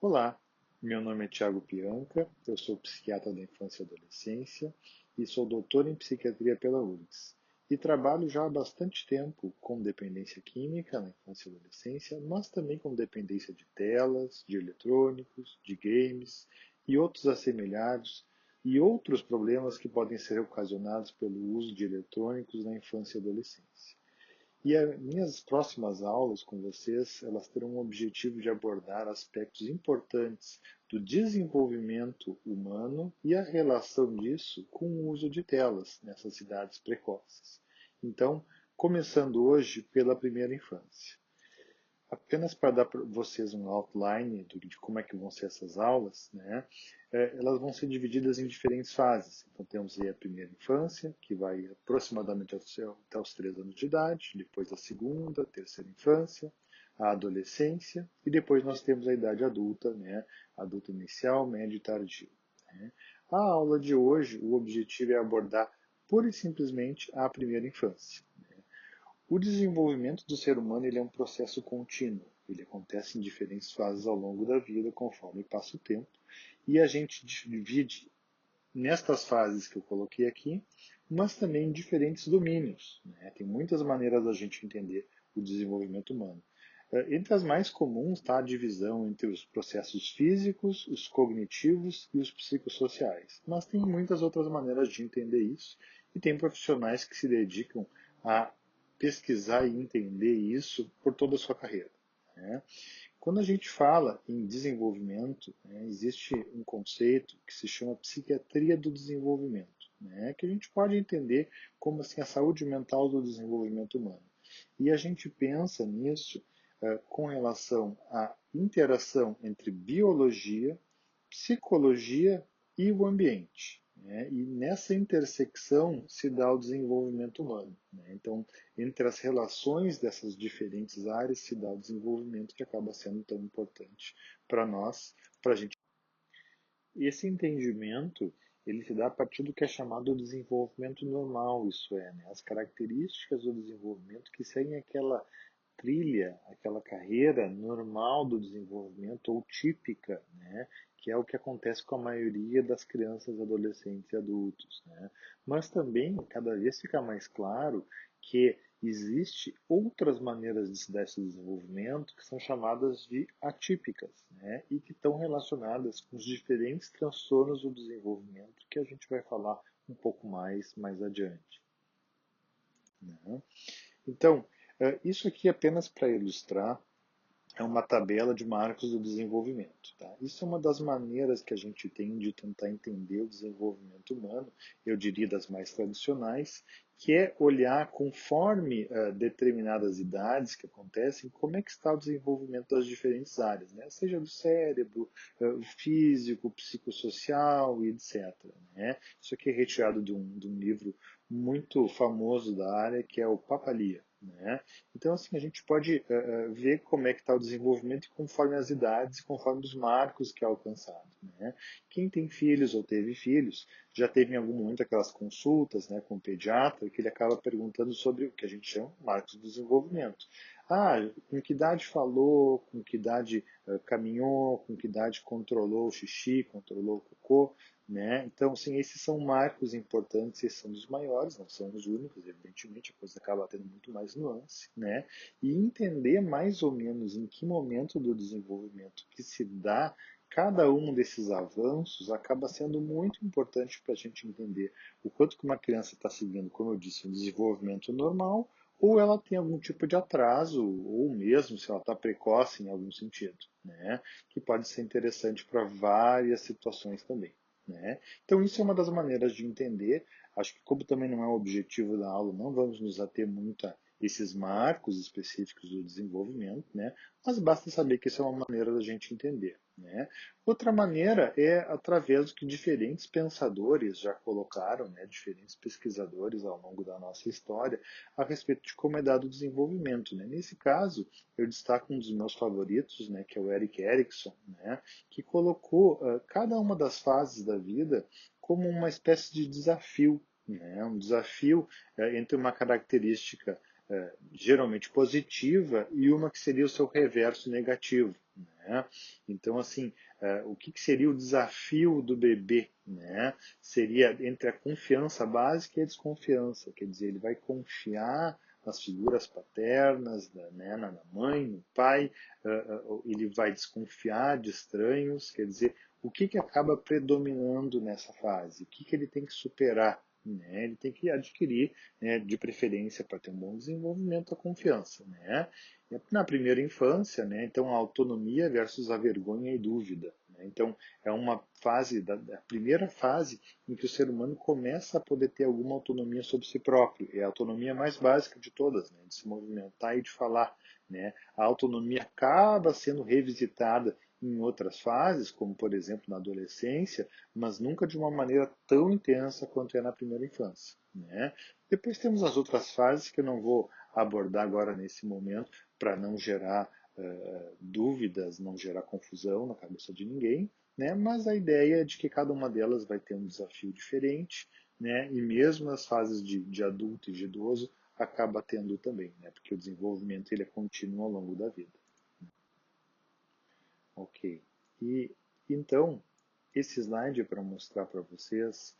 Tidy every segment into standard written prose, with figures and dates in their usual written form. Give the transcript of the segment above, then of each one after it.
Olá, meu nome é Tiago Pianca, eu sou psiquiatra da infância e adolescência e sou doutor em psiquiatria pela URGS. E trabalho já há bastante tempo com dependência química na infância e adolescência, mas também com dependência de telas, de eletrônicos, de games e outros assemelhados e outros problemas que podem ser ocasionados pelo uso de eletrônicos na infância e adolescência. E as minhas próximas aulas com vocês, elas terão o objetivo de abordar aspectos importantes do desenvolvimento humano e a relação disso com o uso de telas nessas idades precoces. Então, começando hoje pela primeira infância. Apenas para dar para vocês um outline de como é que vão ser essas aulas, né? Elas vão ser divididas em diferentes fases. Então temos aí a primeira infância, que vai aproximadamente até os 3 anos de idade, depois a segunda, terceira infância, a adolescência, e depois nós temos a idade adulta, né? Adulto inicial, médio e tardio. Né? A aula de hoje, o objetivo é abordar pura e simplesmente a primeira infância. O desenvolvimento do ser humano ele é um processo contínuo. Ele acontece em diferentes fases ao longo da vida, conforme passa o tempo. E a gente divide nestas fases que eu coloquei aqui, mas também em diferentes domínios. Né? Tem muitas maneiras da gente entender o desenvolvimento humano. Entre as mais comuns está a divisão entre os processos físicos, os cognitivos e os psicossociais. Mas tem muitas outras maneiras de entender isso e tem profissionais que se dedicam a pesquisar e entender isso por toda a sua carreira. Né? Quando a gente fala em desenvolvimento, né, existe um conceito que se chama psiquiatria do desenvolvimento, né, que a gente pode entender como assim, a saúde mental do desenvolvimento humano. E a gente pensa nisso com relação à interação entre biologia, psicologia e o ambiente. Né? E nessa intersecção se dá o desenvolvimento humano. Né? Então, entre as relações dessas diferentes áreas se dá o desenvolvimento que acaba sendo tão importante para nós, para a gente. Esse entendimento ele se dá a partir do que é chamado de desenvolvimento normal, isso é, né? As características do desenvolvimento que seguem aquela trilha, aquela carreira normal do desenvolvimento ou típica, né? Que é o que acontece com a maioria das crianças, adolescentes e adultos. Né? Mas também, cada vez fica mais claro que existe outras maneiras de se dar esse desenvolvimento que são chamadas de atípicas, né? E que estão relacionadas com os diferentes transtornos do desenvolvimento que a gente vai falar um pouco mais adiante. Né? Então, isso aqui é apenas para ilustrar é uma tabela de marcos do desenvolvimento. Tá? Isso é uma das maneiras que a gente tem de tentar entender o desenvolvimento humano, eu diria das mais tradicionais, que é olhar conforme determinadas idades que acontecem, como é que está o desenvolvimento das diferentes áreas, né? Seja do cérebro, físico, psicossocial e etc. Né? Isso aqui é retirado de um livro muito famoso da área, que é o Papalia. Né? Então, assim, a gente pode ver como é que está o desenvolvimento conforme as idades, conforme os marcos que é alcançado. Né? Quem tem filhos ou teve filhos, já teve em algum momento aquelas consultas, né, com o pediatra, que ele acaba perguntando sobre o que a gente chama de marcos do desenvolvimento. Ah, com que idade falou, com que idade caminhou, com que idade controlou o xixi, controlou o cocô, né? Então, sim, esses são marcos importantes, esses são dos maiores, não são os únicos, evidentemente, a coisa acaba tendo muito mais nuance, né? E entender mais ou menos em que momento do desenvolvimento que se dá cada um desses avanços acaba sendo muito importante para a gente entender o quanto que uma criança está seguindo, como eu disse, um desenvolvimento normal, ou ela tem algum tipo de atraso, ou mesmo se ela está precoce em algum sentido, né? Que pode ser interessante para várias situações também. Né? Então, isso é uma das maneiras de entender. Acho que, como também não é o objetivo da aula, não vamos nos ater muito a esses marcos específicos do desenvolvimento, né? Mas basta saber que isso é uma maneira da gente entender. Né? Outra maneira é através do que diferentes pensadores já colocaram, né? Diferentes pesquisadores ao longo da nossa história, a respeito de como é dado o desenvolvimento. Né? Nesse caso, eu destaco um dos meus favoritos, né? Que é o Erik Erikson, né? Que colocou cada uma das fases da vida como uma espécie de desafio, né? Um desafio entre uma característica geralmente positiva e uma que seria o seu reverso negativo. Né? né? Então, assim, o que seria o desafio do bebê, né? Seria entre a confiança básica e a desconfiança, quer dizer, ele vai confiar nas figuras paternas, né, na mãe, no pai, ele vai desconfiar de estranhos, quer dizer, o que acaba predominando nessa fase? O que ele tem que superar? Né? Ele tem que adquirir, né, de preferência para ter um bom desenvolvimento, a confiança. Né? Na primeira infância, né, então a autonomia versus a vergonha e dúvida. Né? Então é uma fase, da primeira fase em que o ser humano começa a poder ter alguma autonomia sobre si próprio. É a autonomia mais básica de todas, né, de se movimentar e de falar. Né? A autonomia acaba sendo revisitada em outras fases, como por exemplo na adolescência, mas nunca de uma maneira tão intensa quanto é na primeira infância. Né? Depois temos as outras fases que eu não vou abordar agora nesse momento, para não gerar dúvidas, não gerar confusão na cabeça de ninguém, né? Mas a ideia é de que cada uma delas vai ter um desafio diferente, né? E mesmo as fases de adulto e de idoso acaba tendo também, né? Porque o desenvolvimento ele é contínuo ao longo da vida. Ok. E então, esse slide é para mostrar para vocês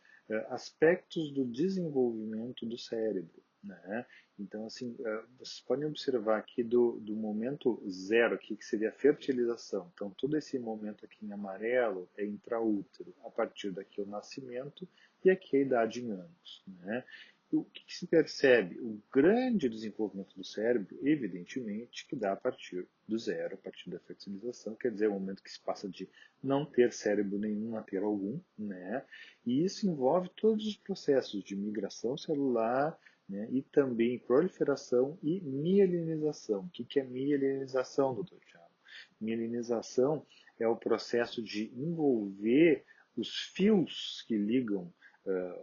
aspectos do desenvolvimento do cérebro. Né? Então, assim, vocês podem observar aqui do momento zero, aqui, que seria a fertilização. Então, todo esse momento aqui em amarelo é intraútero, a partir daqui o nascimento, e aqui a idade em anos. Né? O que se percebe? O grande desenvolvimento do cérebro, evidentemente, que dá a partir do zero, a partir da fertilização, quer dizer, o momento que se passa de não ter cérebro nenhum a ter algum, né? E isso envolve todos os processos de migração celular, né? E também proliferação e mielinização. O que é mielinização, doutor Thiago? Mielinização é o processo de envolver os fios que ligam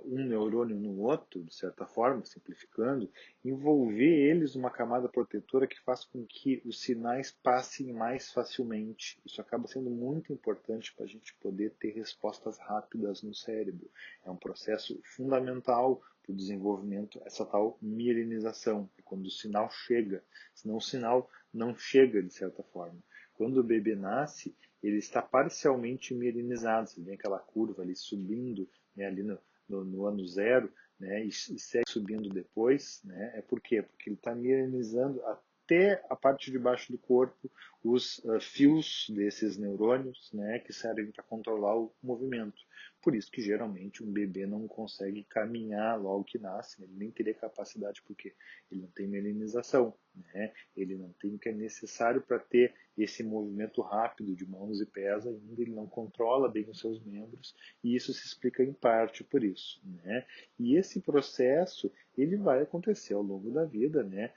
um neurônio no outro, de certa forma, simplificando, envolver eles numa camada protetora que faz com que os sinais passem mais facilmente. Isso acaba sendo muito importante para a gente poder ter respostas rápidas no cérebro. É um processo fundamental para o desenvolvimento, essa tal mielinização, é quando o sinal chega, senão o sinal não chega de certa forma. Quando o bebê nasce, ele está parcialmente mielinizado, você vê aquela curva ali subindo, né, ali no ano zero, né, e segue subindo depois. Né, é por quê? Porque ele está mielinizando até a parte de baixo do corpo os fios desses neurônios, né, que servem para controlar o movimento. Por isso que geralmente um bebê não consegue caminhar logo que nasce, né, ele nem teria capacidade porque ele não tem mielinização, né, ele não tem o que é necessário para ter esse movimento rápido de mãos e pés ainda, ele não controla bem os seus membros, e isso se explica em parte por isso. Né? E esse processo ele vai acontecer ao longo da vida, né?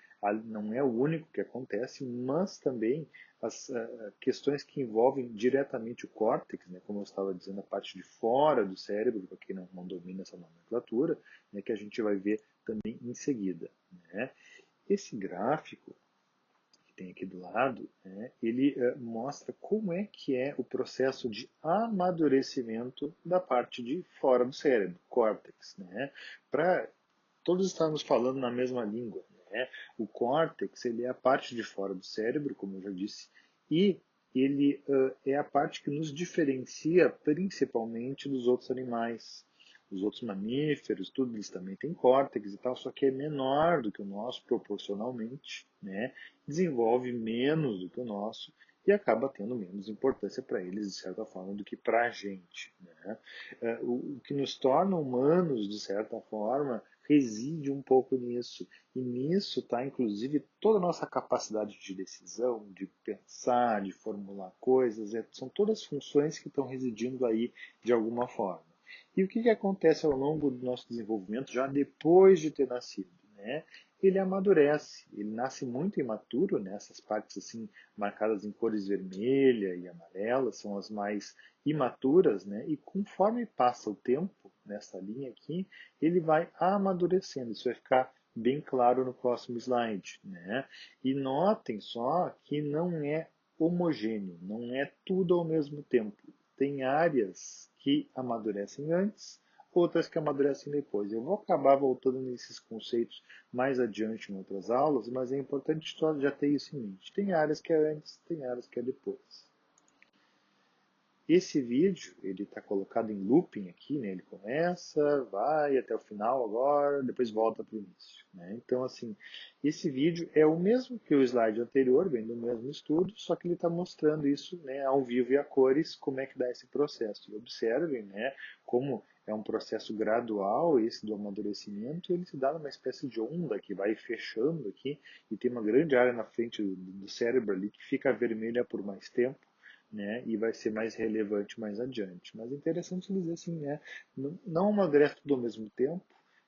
Não é o único que acontece, mas também as questões que envolvem diretamente o córtex, né? Como eu estava dizendo, a parte de fora do cérebro, para quem não domina essa nomenclatura, né? Que a gente vai ver também em seguida. Né? Esse gráfico que tem aqui do lado, né, ele mostra como é que é o processo de amadurecimento da parte de fora do cérebro, córtex, né, para todos estarmos falando na mesma língua. Né? O córtex ele é a parte de fora do cérebro, como eu já disse, e ele é a parte que nos diferencia principalmente dos outros animais. Os outros mamíferos, tudo eles também têm córtex e tal, só que é menor do que o nosso proporcionalmente, né? Desenvolve menos do que o nosso e acaba tendo menos importância para eles, de certa forma, do que para a gente. Né? O que nos torna humanos, de certa forma, reside um pouco nisso. E nisso está, inclusive, toda a nossa capacidade de decisão, de pensar, de formular coisas, são todas funções que estão residindo aí de alguma forma. E o que acontece ao longo do nosso desenvolvimento, já depois de ter nascido? Né? Ele amadurece, ele nasce muito imaturo, né? Essas partes assim marcadas em cores vermelha e amarela são as mais imaturas, né? E conforme passa o tempo nessa linha aqui, ele vai amadurecendo. Isso vai ficar bem claro no próximo slide, né? E notem só que não é homogêneo, não é tudo ao mesmo tempo. Tem áreas que amadurecem antes, outras que amadurecem depois. Eu vou acabar voltando nesses conceitos mais adiante em outras aulas, mas é importante já ter isso em mente. Tem áreas que é antes, tem áreas que é depois. esse vídeo, ele está colocado em looping aqui, né? Ele começa, vai até o final agora, depois volta para o início, né? Então, assim, esse vídeo é o mesmo que o slide anterior, vem do mesmo estudo, só que ele está mostrando isso, né, ao vivo e a cores, como é que dá esse processo. E observem, né, como é um processo gradual esse do amadurecimento, e ele se dá numa espécie de onda que vai fechando aqui, e tem uma grande área na frente do cérebro ali que fica vermelha por mais tempo, né, e vai ser mais relevante mais adiante. Mas é interessante dizer assim, né, não amadurece tudo ao mesmo tempo,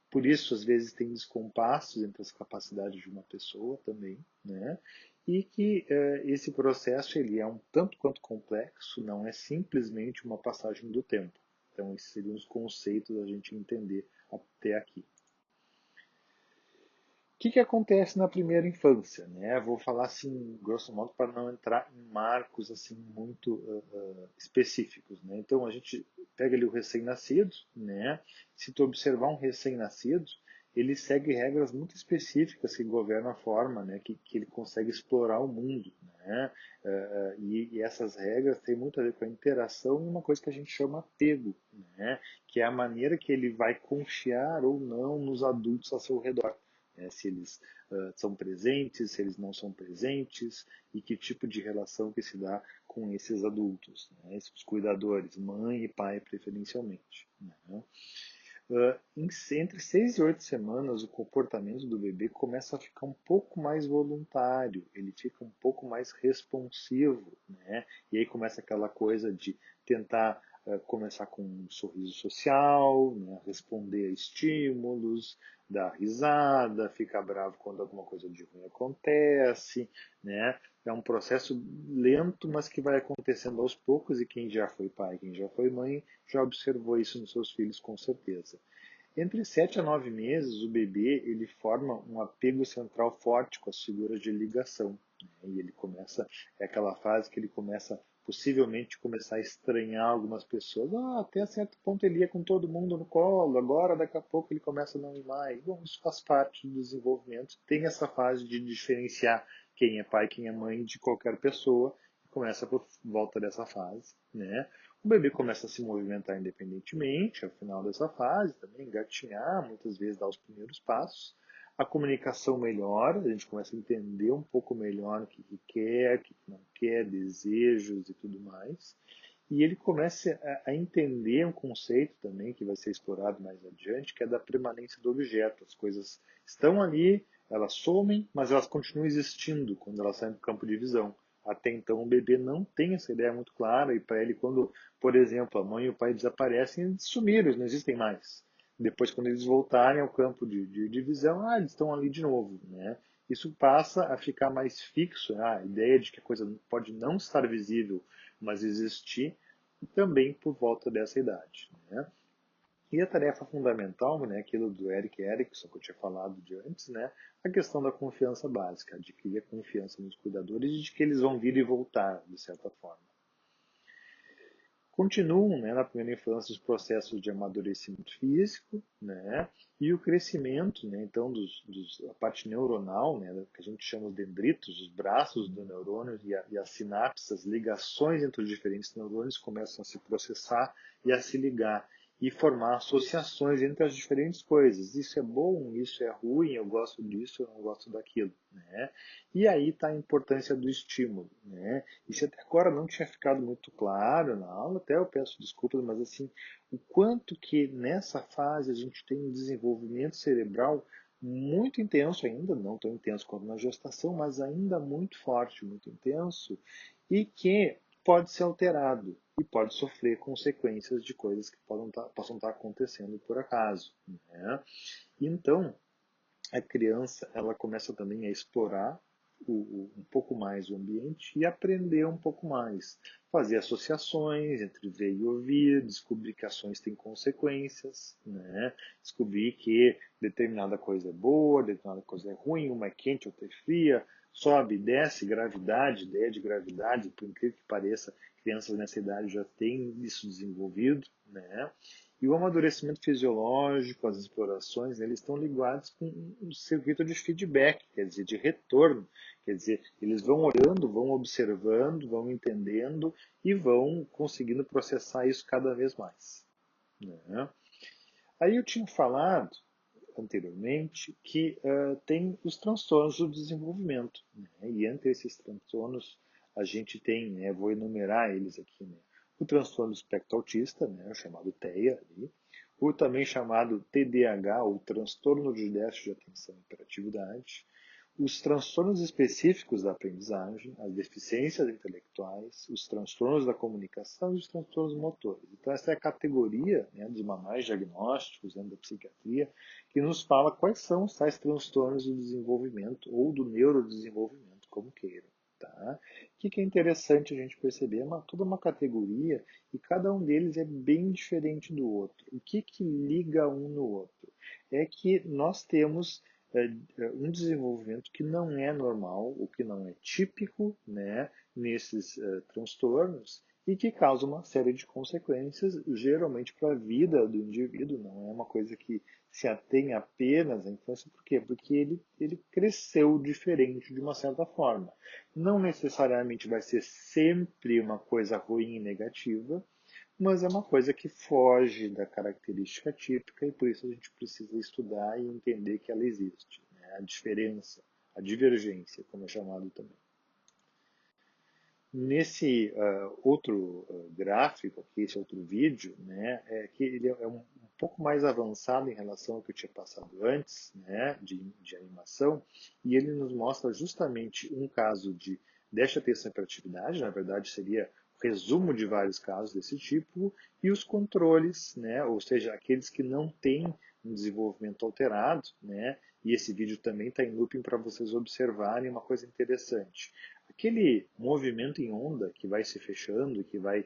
por isso às vezes tem descompassos entre as capacidades de uma pessoa também, né, e que esse processo ele é um tanto quanto complexo, não é simplesmente uma passagem do tempo. Então esses seriam os conceitos a gente entender até aqui. O que acontece na primeira infância, né? Vou falar assim, grosso modo, para não entrar em marcos assim muito específicos, né? Então a gente pega ali o recém-nascido, né? Se tu observar um recém-nascido, ele segue regras muito específicas que governam a forma, né, que ele consegue explorar o mundo, né? E essas regras têm muito a ver com a interação e uma coisa que a gente chama apego, né? Que é a maneira que ele vai confiar ou não nos adultos ao seu redor, né, se eles são presentes, se eles não são presentes, e que tipo de relação que se dá com esses adultos, né, esses cuidadores, mãe e pai preferencialmente. Né. Entre 6 e 8 semanas, o comportamento do bebê começa a ficar um pouco mais voluntário, ele fica um pouco mais responsivo, né? E aí começa aquela coisa de tentar começar com um sorriso social, né? Responder a estímulos, dar risada, ficar bravo quando alguma coisa de ruim acontece, né? É um processo lento, mas que vai acontecendo aos poucos, e quem já foi pai, quem já foi mãe, já observou isso nos seus filhos com certeza. Entre 7 a 9 meses, o bebê ele forma um apego central forte com as figuras de ligação, né? E ele começa, é aquela fase que ele começa possivelmente começar a estranhar algumas pessoas. Até certo ponto ele ia com todo mundo no colo, agora daqui a pouco ele começa a não ir mais. Bom, isso faz parte do desenvolvimento. Tem essa fase de diferenciar quem é pai, quem é mãe de qualquer pessoa, e começa por volta dessa fase, né? O bebê começa a se movimentar independentemente ao final dessa fase, também engatinhar, muitas vezes dar os primeiros passos. A comunicação melhora, a gente começa a entender um pouco melhor o que quer, o que não quer, desejos e tudo mais. E ele começa a entender um conceito também que vai ser explorado mais adiante, que é da permanência do objeto. As coisas estão ali, elas somem, mas elas continuam existindo quando elas saem do campo de visão. Até então o bebê não tem essa ideia muito clara, e para ele quando, por exemplo, a mãe e o pai desaparecem, eles sumiram, eles não existem mais. Depois, quando eles voltarem ao campo de visão, eles estão ali de novo, né? Isso passa a ficar mais fixo, né? A ideia de que a coisa pode não estar visível, mas existir, também por volta dessa idade, né? E a tarefa fundamental, né, aquilo do Eric Erikson que eu tinha falado de antes, né, a questão da confiança básica, adquirir a confiança nos cuidadores e de que eles vão vir e voltar, de certa forma. Continuam, né, na primeira infância os processos de amadurecimento físico, né, e o crescimento, né, então a parte neuronal, né, que a gente chama de dendritos, os braços do neurônio e as sinapses, as ligações entre os diferentes neurônios começam a se processar e a se ligar e formar associações entre as diferentes coisas. Isso é bom, isso é ruim, eu gosto disso, eu não gosto daquilo, né? E aí está a importância do estímulo, né? Isso até agora não tinha ficado muito claro na aula, até eu peço desculpas, mas assim, o quanto que nessa fase a gente tem um desenvolvimento cerebral muito intenso ainda, não tão intenso quanto na gestação, mas ainda muito forte, muito intenso, e que pode ser alterado e pode sofrer consequências de coisas que possam estar acontecendo por acaso, né? Então, a criança ela começa também a explorar um pouco mais o ambiente e aprender um pouco mais. Fazer associações entre ver e ouvir, descobrir que ações têm consequências, né? Descobrir que determinada coisa é boa, determinada coisa é ruim, uma é quente, outra é fria, sobe, desce, gravidade, ideia de gravidade, por incrível que pareça, crianças nessa idade já têm isso desenvolvido, né? E o amadurecimento fisiológico, as explorações, eles estão ligados com um circuito de feedback, quer dizer, de retorno, Quer dizer, eles vão olhando, vão observando, vão entendendo e vão conseguindo processar isso cada vez mais, né? Aí eu tinha falado anteriormente que tem os transtornos do desenvolvimento, né? E entre esses transtornos a gente tem, né, vou enumerar eles aqui, né? O transtorno do espectro autista, né, chamado TEA, ali, o também chamado TDAH, ou transtorno de déficit de atenção e hiperatividade, os transtornos específicos da aprendizagem, as deficiências intelectuais, os transtornos da comunicação e os transtornos motores. Então, essa é a categoria, né, dos manuais diagnósticos dentro da psiquiatria que nos fala quais são os tais transtornos do desenvolvimento ou do neurodesenvolvimento, como queiram. Tá? O que é interessante a gente perceber? É toda uma categoria e cada um deles é bem diferente do outro. O que liga um no outro? É que nós temos um desenvolvimento que não é normal, o que não é típico, né, nesses transtornos e que causa uma série de consequências, geralmente para a vida do indivíduo. Não é uma coisa que se atém apenas à infância. Por quê? Porque ele cresceu diferente de uma certa forma. Não necessariamente vai ser sempre uma coisa ruim e negativa, mas é uma coisa que foge da característica típica e por isso a gente precisa estudar e entender que ela existe, né? A diferença, a divergência, como é chamado também. Nesse outro gráfico, aqui, esse outro vídeo, né, que ele é um pouco mais avançado em relação ao que eu tinha passado antes, né, de animação, e ele nos mostra justamente um caso de déficit de atenção e hiperatividade, na verdade seria o resumo de vários casos desse tipo, e os controles, né, ou seja, aqueles que não têm um desenvolvimento alterado, né, e esse vídeo também está em looping para vocês observarem uma coisa interessante. Aquele movimento em onda que vai se fechando, que vai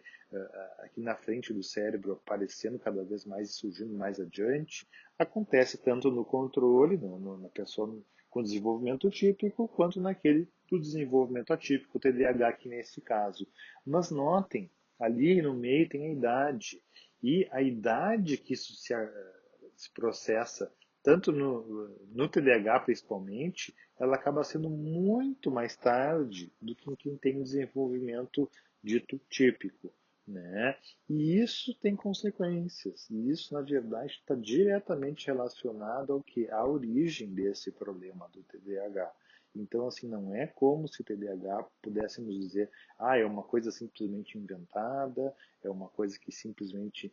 aqui na frente do cérebro aparecendo cada vez mais e surgindo mais adiante, acontece tanto no controle, na pessoa com desenvolvimento típico, quanto naquele do desenvolvimento atípico, o TDAH aqui nesse caso. Mas notem, ali no meio tem a idade. E a idade que isso se processa, tanto no TDAH principalmente, ela acaba sendo muito mais tarde do que em quem tem desenvolvimento dito típico, né? E isso tem consequências. E isso, na verdade, está diretamente relacionado ao que? À origem desse problema do TDAH. Então, assim, não é como se o TDAH pudéssemos dizer, é uma coisa simplesmente inventada, é uma coisa que simplesmente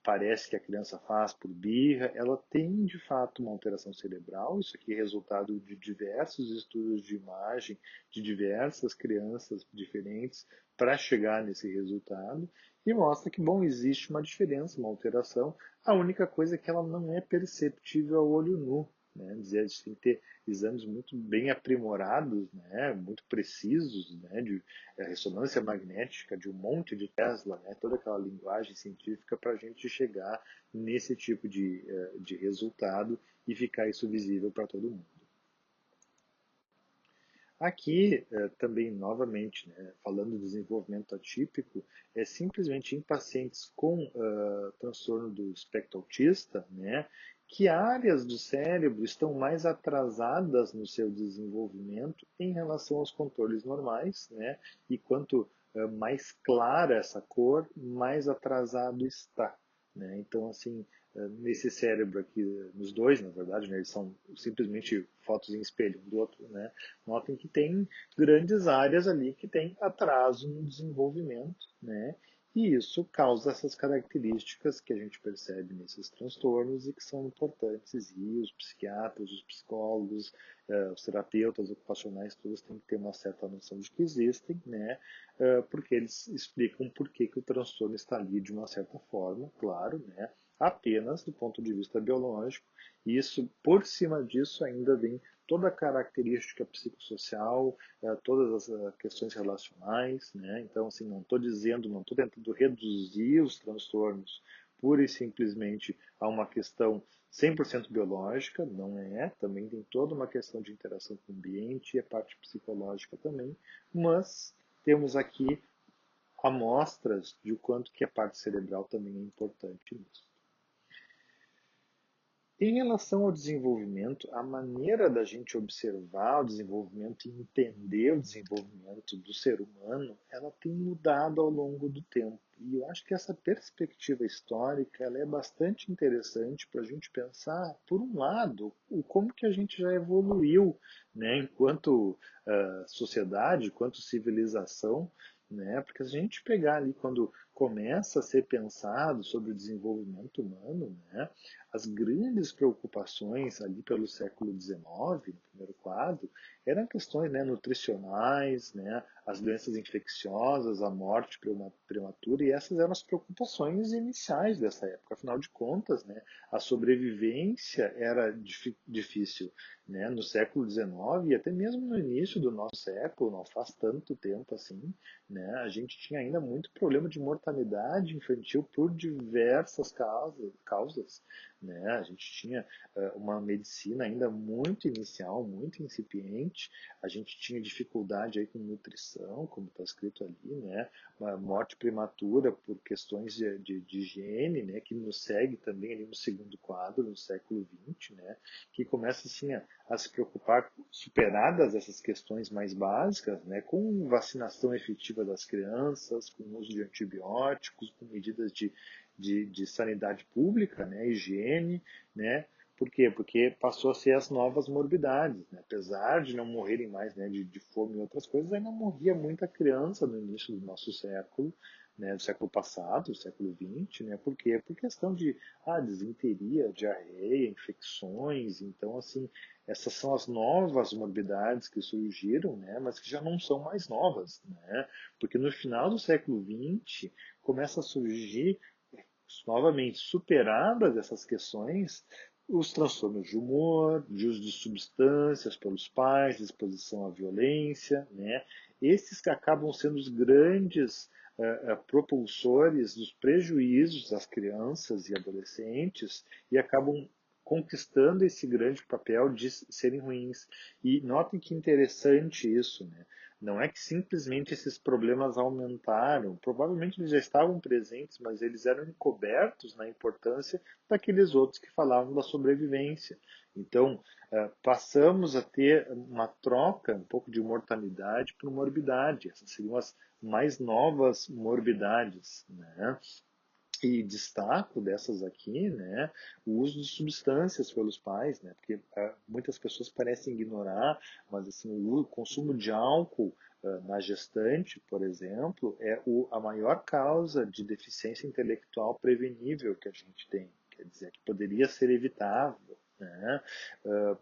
parece que a criança faz por birra. Ela tem, de fato, uma alteração cerebral. Isso aqui é resultado de diversos estudos de imagem de diversas crianças diferentes para chegar nesse resultado. E mostra que, bom, existe uma diferença, uma alteração. A única coisa é que ela não é perceptível ao olho nu. Né? Dizer, a gente tem que ter exames muito bem aprimorados, né? Muito precisos, né? De ressonância magnética, de um monte de Tesla, né? Toda aquela linguagem científica para a gente chegar nesse tipo de resultado e ficar isso visível para todo mundo. Aqui, também, novamente, né, falando do desenvolvimento atípico, é simplesmente em pacientes com transtorno do espectro autista, né, que áreas do cérebro estão mais atrasadas no seu desenvolvimento em relação aos controles normais, né, e quanto mais clara essa cor, mais atrasado está. Né? Então, assim, nesse cérebro aqui, nos dois, na verdade, né, eles são simplesmente fotos em espelho um do outro, né? Notem que tem grandes áreas ali que tem atraso no desenvolvimento, né? E isso causa essas características que a gente percebe nesses transtornos e que são importantes. E os psiquiatras, os psicólogos, os terapeutas ocupacionais, todos têm que ter uma certa noção de que existem, né? Porque eles explicam por que o transtorno está ali de uma certa forma, claro, né? Apenas do ponto de vista biológico. E isso, por cima disso, ainda vem toda a característica psicossocial, todas as questões relacionais, né? Então, assim, não estou dizendo, não estou tentando reduzir os transtornos pura e simplesmente a uma questão 100% biológica, não é, também tem toda uma questão de interação com o ambiente e a parte psicológica também, mas temos aqui amostras de o quanto que a parte cerebral também é importante nisso. Em relação ao desenvolvimento, a maneira da gente observar o desenvolvimento e entender o desenvolvimento do ser humano, ela tem mudado ao longo do tempo. E eu acho que essa perspectiva histórica ela é bastante interessante para a gente pensar, por um lado, o como que a gente já evoluiu, né, enquanto sociedade, enquanto civilização, né, porque se a gente pegar ali quando começa a ser pensado sobre o desenvolvimento humano, né, as grandes preocupações ali pelo século XIX, no primeiro quadro, eram questões, né, nutricionais, né, as doenças infecciosas, a morte prematura, e essas eram as preocupações iniciais dessa época. Afinal de contas, né, a sobrevivência era difícil, né, no século XIX e até mesmo no início do nosso século, não faz tanto tempo assim, né, a gente tinha ainda muito problema de mortalidade infantil por diversas causas, né? A gente tinha uma medicina ainda muito inicial, muito incipiente, a gente tinha dificuldade aí com nutrição, como está escrito ali, né? Uma morte prematura por questões de higiene, né? Que nos segue também ali no segundo quadro, no século XX, né? Que começa assim a se preocupar, superadas essas questões mais básicas, né? Com vacinação efetiva das crianças, com uso de antibióticos, com medidas de sanidade pública, né, higiene, né, por quê? Porque passou a ser as novas morbidades, né? Apesar de não morrerem mais, né, de fome e outras coisas, ainda morria muita criança no início do nosso século, né, do século passado, do século XX, né? Por quê? Por questão de desinteria, diarreia, infecções. Então, assim, essas são as novas morbidades que surgiram, né, mas que já não são mais novas, né? Porque no final do século XX começa a surgir novamente superadas essas questões, os transtornos de humor, de uso de substâncias pelos pais, exposição à violência, né? Esses que acabam sendo os grandes propulsores dos prejuízos às crianças e adolescentes e acabam conquistando esse grande papel de serem ruins. E notem que interessante isso, né? Não é que simplesmente esses problemas aumentaram, provavelmente eles já estavam presentes, mas eles eram encobertos na importância daqueles outros que falavam da sobrevivência. Então, passamos a ter uma troca um pouco de mortalidade por morbidade. Essas seriam as mais novas morbidades, né? E destaco dessas aqui, né, o uso de substâncias pelos pais, né, porque muitas pessoas parecem ignorar, mas assim, o consumo de álcool na gestante, por exemplo, é a maior causa de deficiência intelectual prevenível que a gente tem. Quer dizer, que poderia ser evitável. Né?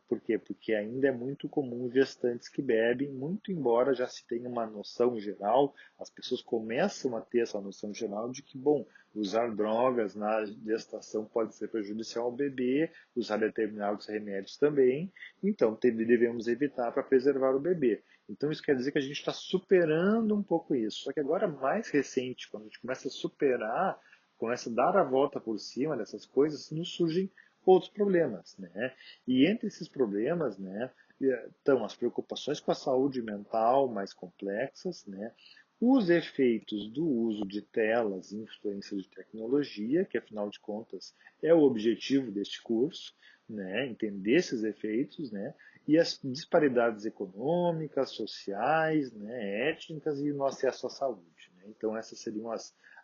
Por quê? Porque ainda é muito comum gestantes que bebem, muito embora já se tenha uma noção geral, as pessoas começam a ter essa noção geral de que, bom, usar drogas na gestação pode ser prejudicial ao bebê, usar determinados remédios também, então devemos evitar para preservar o bebê. Então isso quer dizer que a gente está superando um pouco isso. Só que agora, mais recente, quando a gente começa a superar, começa a dar a volta por cima dessas coisas, nos surgem outros problemas, né? E entre esses problemas, né, estão as preocupações com a saúde mental mais complexas, né? Os efeitos do uso de telas e influências de tecnologia, que afinal de contas é o objetivo deste curso, né? Entender esses efeitos, né? E as disparidades econômicas, sociais, né? Étnicas e no acesso à saúde. Né? Então essas seriam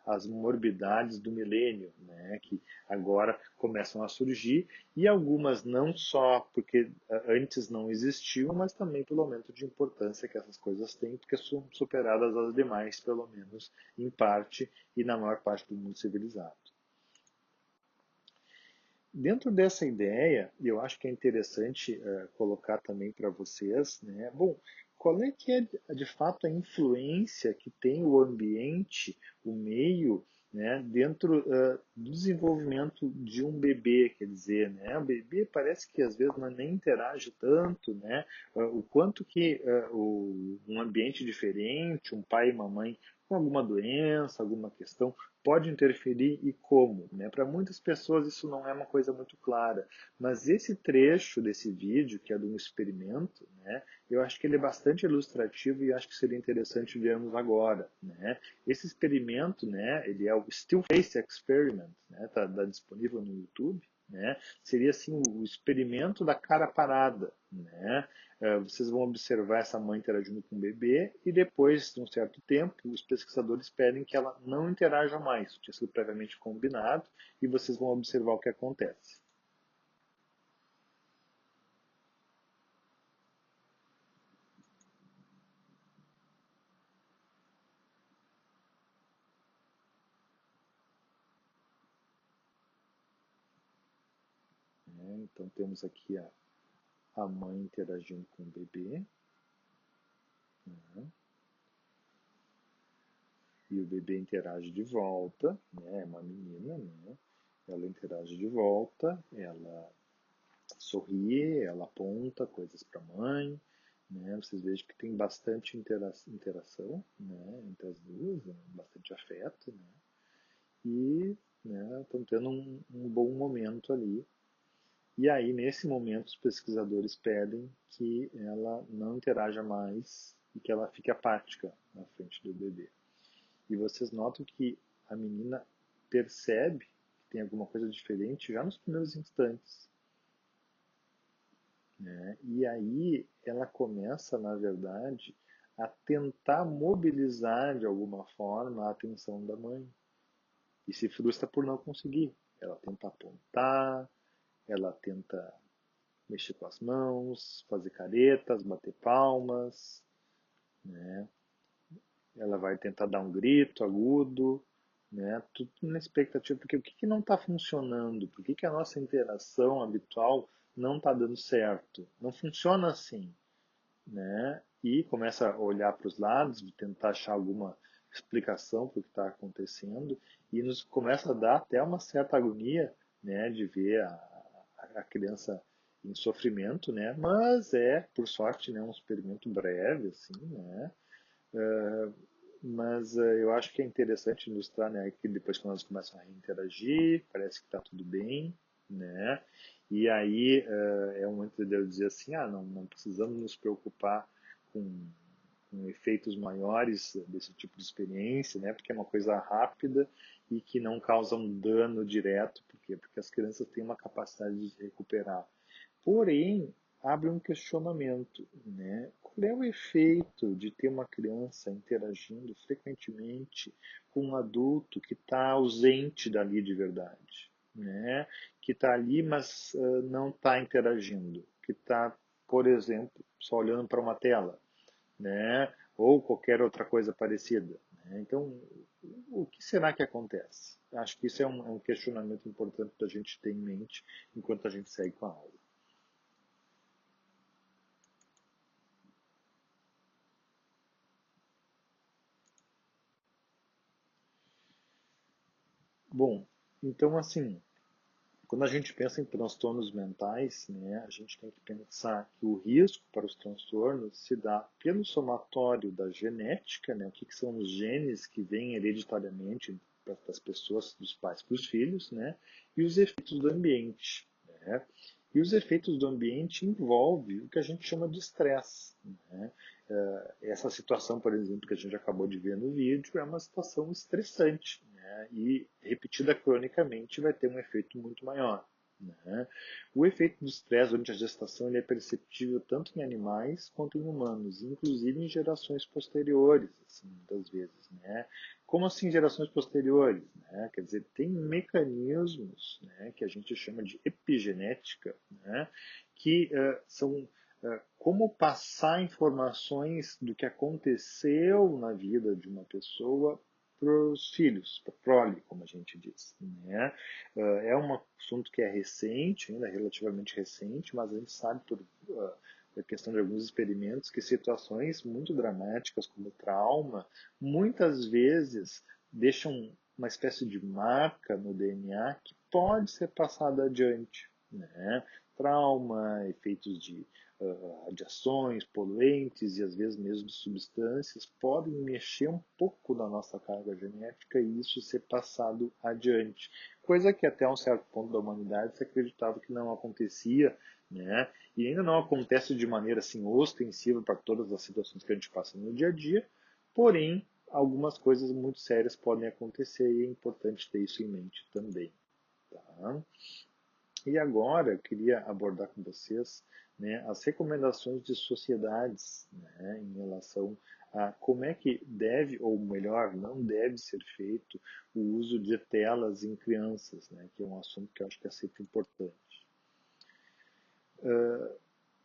as morbidades do milênio, né, que agora começam a surgir, e algumas não só porque antes não existiam, mas também pelo aumento de importância que essas coisas têm, porque são superadas as demais, pelo menos em parte e na maior parte do mundo civilizado. Dentro dessa ideia, eu acho que é interessante colocar também para vocês, né? Bom, qual é que é de fato a influência que tem o ambiente, o meio, né, dentro do desenvolvimento de um bebê, quer dizer, né? O bebê parece que às vezes não nem interage tanto, né? O quanto que um ambiente diferente, um pai e uma mãe com alguma doença, alguma questão, pode interferir e como, né? Para muitas pessoas isso não é uma coisa muito clara, mas esse trecho desse vídeo, que é de um experimento, né? Eu acho que ele é bastante ilustrativo e acho que seria interessante vermos agora, né? Esse experimento, né? Ele é o Still Face Experiment, né? Tá disponível no YouTube, né? Seria assim o experimento da cara parada, né? Vocês vão observar essa mãe interagindo com o bebê e depois de um certo tempo os pesquisadores pedem que ela não interaja mais, isso tinha sido previamente combinado e vocês vão observar o que acontece. Né? Então temos aqui a mãe interagindo com o bebê, né? E o bebê interage de volta, né? É uma menina, né? Ela interage de volta, ela sorri, ela aponta coisas para a mãe, né? Vocês vejam que tem bastante interação, né? Entre as duas, né? Bastante afeto, né? E, né, estão tendo um bom momento ali. E aí, nesse momento, os pesquisadores pedem que ela não interaja mais e que ela fique apática na frente do bebê. E vocês notam que a menina percebe que tem alguma coisa diferente já nos primeiros instantes, né? E aí ela começa, na verdade, a tentar mobilizar de alguma forma a atenção da mãe e se frustra por não conseguir. Ela tenta apontar, ela tenta mexer com as mãos, fazer caretas, bater palmas, né? Ela vai tentar dar um grito agudo, né? Tudo na expectativa, porque o que, que não está funcionando? Por que, que a nossa interação habitual não está dando certo? Não funciona assim, né? E começa a olhar para os lados, de tentar achar alguma explicação para o que está acontecendo, e nos começa a dar até uma certa agonia, né, de ver a criança em sofrimento, né? Mas é, por sorte, né, um experimento breve, assim, né? Mas eu acho que é interessante ilustrar, né, que depois que nós começamos a interagir, parece que está tudo bem, né? E aí é um momento de eu dizer assim, não precisamos nos preocupar com, com efeitos maiores desse tipo de experiência, né? Porque é uma coisa rápida e que não causa um dano direto, por quê? Porque as crianças têm uma capacidade de se recuperar. Porém, abre um questionamento, né? Qual é o efeito de ter uma criança interagindo frequentemente com um adulto que está ausente dali de verdade, né? Que está ali, mas não está interagindo, que está, por exemplo, só olhando para uma tela, né? Ou qualquer outra coisa parecida, né? Então, o que será que acontece? Acho que isso é um questionamento importante da gente ter em mente enquanto a gente segue com a aula. Bom, então assim, quando a gente pensa em transtornos mentais, né, a gente tem que pensar que o risco para os transtornos se dá pelo somatório da genética, né, o que são os genes que vêm hereditariamente das pessoas, dos pais para os filhos, né, e os efeitos do ambiente. Né? E os efeitos do ambiente envolvem o que a gente chama de estresse. Né? Essa situação, por exemplo, que a gente acabou de ver no vídeo, é uma situação estressante, né? E repetida cronicamente vai ter um efeito muito maior. Né? O efeito do estresse durante a gestação ele é perceptível tanto em animais quanto em humanos, inclusive em gerações posteriores, assim, muitas vezes. Né? Como assim gerações posteriores? Né? Quer dizer, tem mecanismos, né, que a gente chama de epigenética, né, que são como passar informações do que aconteceu na vida de uma pessoa para os filhos, para a prole, como a gente diz. Né? É um assunto que é recente, ainda relativamente recente, mas a gente sabe por a questão de alguns experimentos que situações muito dramáticas como trauma muitas vezes deixam uma espécie de marca no DNA que pode ser passada adiante. Né? Trauma, efeitos de radiações, poluentes e às vezes mesmo substâncias podem mexer um pouco na nossa carga genética e isso ser passado adiante. Coisa que até um certo ponto da humanidade se acreditava que não acontecia, né? E ainda não acontece de maneira assim ostensiva para todas as situações que a gente passa no dia a dia, porém algumas coisas muito sérias podem acontecer e é importante ter isso em mente também. Tá? E agora eu queria abordar com vocês, né, as recomendações de sociedades, né, em relação a como é que deve, ou melhor, não deve ser feito o uso de telas em crianças, né, que é um assunto que eu acho que é sempre importante.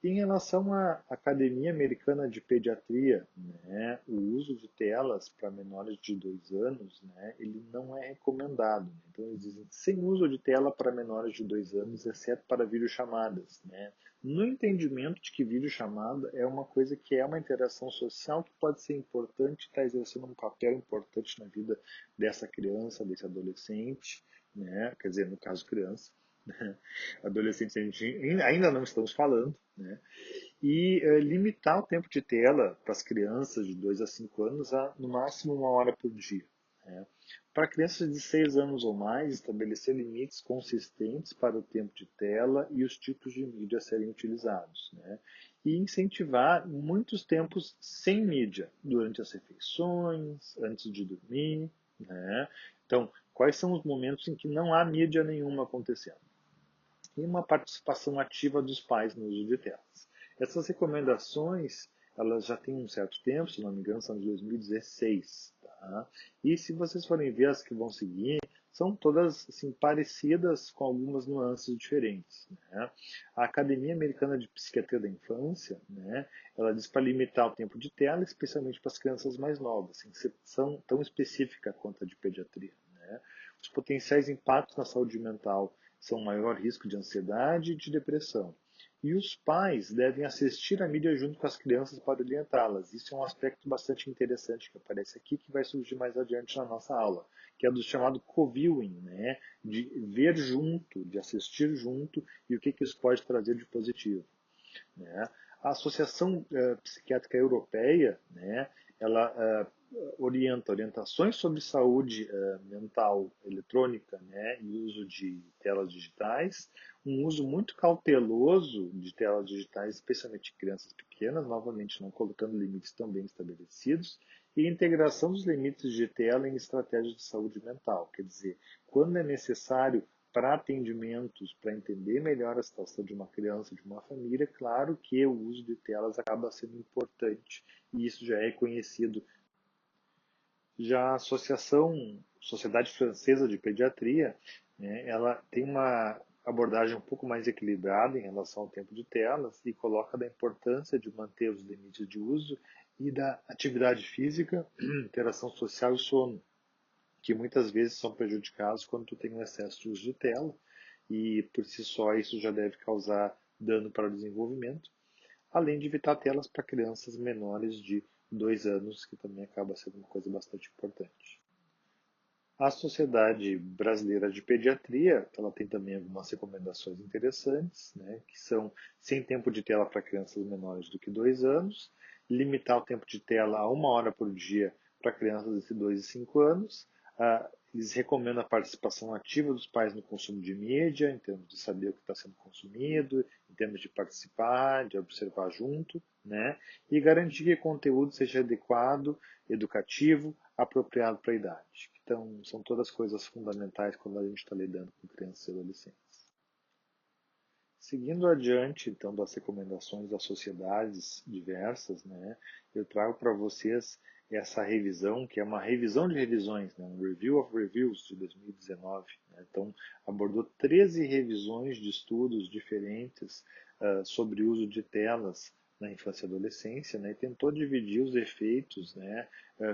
Em relação à Academia Americana de Pediatria, né, o uso de telas para menores de 2 anos, né, ele não é recomendado. Né? Então, eles dizem sem uso de tela para menores de 2 anos, exceto para videochamadas. Né? No entendimento de que videochamada é uma coisa que é uma interação social que pode ser importante, está exercendo um papel importante na vida dessa criança, desse adolescente, né? Quer dizer, no caso criança. Adolescentes a gente ainda não estamos falando, né? E limitar o tempo de tela para as crianças de 2 a 5 anos a no máximo 1 hora por dia. Né? Para crianças de 6 anos ou mais, estabelecer limites consistentes para o tempo de tela e os tipos de mídia a serem utilizados. Né? E incentivar muitos tempos sem mídia, durante as refeições, antes de dormir. Né? Então, quais são os momentos em que não há mídia nenhuma acontecendo? E uma participação ativa dos pais no uso de telas. Essas recomendações, elas já têm um certo tempo, se não me engano, são de 2016. Tá? E se vocês forem ver as que vão seguir, são todas assim, parecidas com algumas nuances diferentes. Né? A Academia Americana de Psiquiatria da Infância, né, ela diz para limitar o tempo de tela, especialmente para as crianças mais novas, sem ser tão específica quanto a de pediatria. Né? Os potenciais impactos na saúde mental são maior risco de ansiedade e de depressão. E os pais devem assistir a mídia junto com as crianças para orientá-las. Isso é um aspecto bastante interessante que aparece aqui, que vai surgir mais adiante na nossa aula, que é do chamado co-viewing, né? De ver junto, de assistir junto, e o que isso pode trazer de positivo. Né? A Associação Psiquiátrica Europeia, né, ela orienta orientações sobre saúde mental eletrônica, né, e uso de telas digitais, um uso muito cauteloso de telas digitais, especialmente em crianças pequenas, novamente não colocando limites tão bem estabelecidos, e integração dos limites de tela em estratégias de saúde mental, quer dizer, quando é necessário para atendimentos, para entender melhor a situação de uma criança, de uma família, claro que o uso de telas acaba sendo importante e isso já é conhecido. Já a Sociedade Francesa de Pediatria, né, ela tem uma abordagem um pouco mais equilibrada em relação ao tempo de telas e coloca da importância de manter os limites de uso e da atividade física, interação social e sono, que muitas vezes são prejudicados quando tu tem um excesso de uso de tela e por si só isso já deve causar dano para o desenvolvimento, além de evitar telas para crianças menores de 2 anos, que também acaba sendo uma coisa bastante importante. A Sociedade Brasileira de Pediatria, ela tem também algumas recomendações interessantes, né, que são sem tempo de tela para crianças menores do que 2 anos, limitar o tempo de tela a 1 hora por dia para crianças de 2 e 5 anos. Eles recomendam a participação ativa dos pais no consumo de mídia, em termos de saber o que está sendo consumido, em termos de participar, de observar junto, né, e garantir que o conteúdo seja adequado, educativo, apropriado para a idade. Então, são todas coisas fundamentais quando a gente está lidando com crianças e adolescentes. Seguindo adiante, então, das recomendações das sociedades diversas, né, eu trago para vocês essa revisão, que é uma revisão de revisões, né, um Review of Reviews de 2019. Né, então, abordou 13 revisões de estudos diferentes sobre o uso de telas na infância e adolescência, né, e tentou dividir os efeitos, né,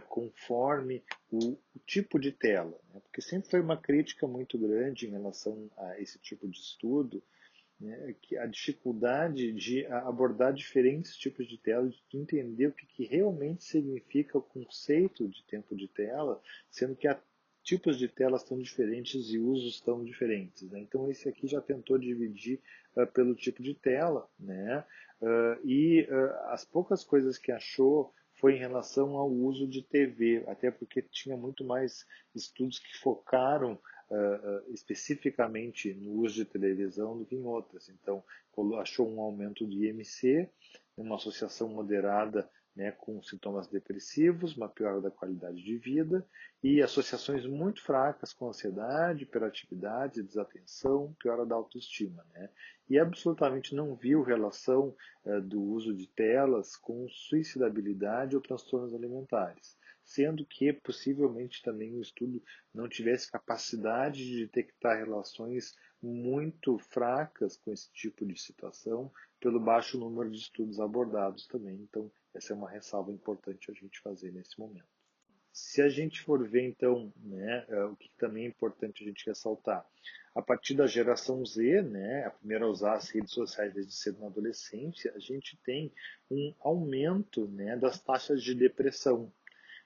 conforme o tipo de tela, né, porque sempre foi uma crítica muito grande em relação a esse tipo de estudo, né, que a dificuldade de abordar diferentes tipos de tela, de entender o que realmente significa o conceito de tempo de tela, sendo que há tipos de telas tão diferentes e usos tão diferentes. Né? Então, esse aqui já tentou dividir pelo tipo de tela, né? As poucas coisas que achou foi em relação ao uso de TV, até porque tinha muito mais estudos que focaram especificamente no uso de televisão do que em outras. Então, achou um aumento de IMC, uma associação moderada né, com sintomas depressivos, uma piora da qualidade de vida e associações muito fracas com ansiedade, hiperatividade, desatenção, piora da autoestima, né? E absolutamente não viu relação do uso de telas com suicidabilidade ou transtornos alimentares, sendo que possivelmente também o estudo não tivesse capacidade de detectar relações muito fracas com esse tipo de situação, pelo baixo número de estudos abordados também. Então, essa é uma ressalva importante a gente fazer nesse momento. Se a gente for ver, então, né, o que também é importante a gente ressaltar, a partir da geração Z, né, a primeira a usar as redes sociais desde cedo na adolescência, a gente tem um aumento, né, das taxas de depressão.